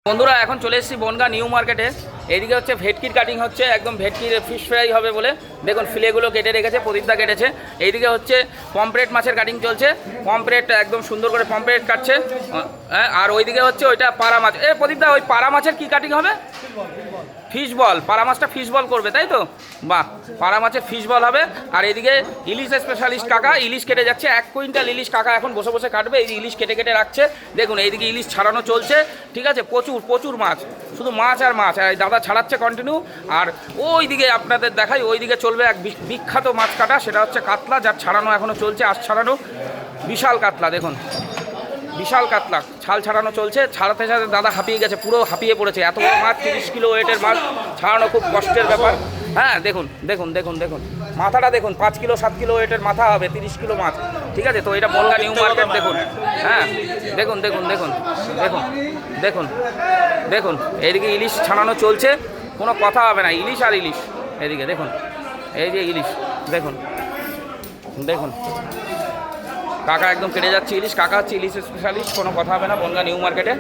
বন্ধুরা এখন চলে এসেছি বনগাঁ নিউ মার্কেটে। এইদিকে হচ্ছে ভেটকির কাটিং হচ্ছে, একদম ভেটকির ফিশ ফ্রাই হবে বলে দেখুন ফিলেগুলো কেটে রেখেছে, প্রদীপদা কেটেছে। এইদিকে হচ্ছে পমপ্লেট মাছের কাটিং চলছে, পমপ্লেট একদম সুন্দর করে পমপ্লেট কাটছে। আর ওইদিকে হচ্ছে ওইটা পাড়া মাছ। প্রদীপদা ওই পাড়া মাছের কী কাটিং হবে? ফিশ বল, পাড়া মাছটা ফিশ বল করবে তাই তো? বাহ, পাড়া মাছের ফিশ বল হবে। আর এদিকে ইলিশ স্পেশালিস্ট কাকা ইলিশ কেটে যাচ্ছে, 1 কুইন্টাল ইলিশ কাকা এখন বসে বসে কাটবে। এই ইলিশ কেটে কেটে রাখছে দেখুন। এইদিকে ইলিশ ছাড়ানো চলছে, ঠিক আছে, প্রচুর প্রচুর মাছ, শুধু মাছ আর মাছ। আর দাদা ছাড়াচ্ছে কন্টিনিউ। আর ওইদিকে আপনাদের দেখাই, ওইদিকে চলবে এক বিখ্যাত মাছ কাটা, সেটা হচ্ছে কাতলা, যার ছাড়ানো এখনও চলছে, আজ ছাড়ানো বিশাল কাতলা দেখুন, বিশাল কাতলা ছাল ছাড়ানো চলছে। ছাড়াতে ছাড়াতে দাদা হাঁপিয়ে গেছে, পুরো হাঁপিয়ে পড়েছে। এত বড় মাছ, 30 কিলো ওয়েটের মাছ ছাড়ানো খুব কষ্টের ব্যাপার। হ্যাঁ দেখুন দেখুন দেখুন দেখুন মাথাটা দেখুন, 5 কিলো 7 কিলো ওয়েটের মাথা হবে, 30 কিলো মাছ, ঠিক আছে। তো এটা বনগাঁ নিউ মার্কেট দেখুন। হ্যাঁ দেখুন দেখুন দেখুন দেখুন দেখুন দেখুন এইদিকে ইলিশ ছাড়ানো চলছে, কোনো কথা হবে না, ইলিশ আর ইলিশ। এদিকে দেখুন, এই যে ইলিশ দেখুন দেখুন, কাকা একদম কেটে যাচ্ছে ইলিশ। কাকা হচ্ছে ইলিশ স্পেশালিস্ট, কোনো কথা হবে না বনগাঁ নিউ মার্কেটে।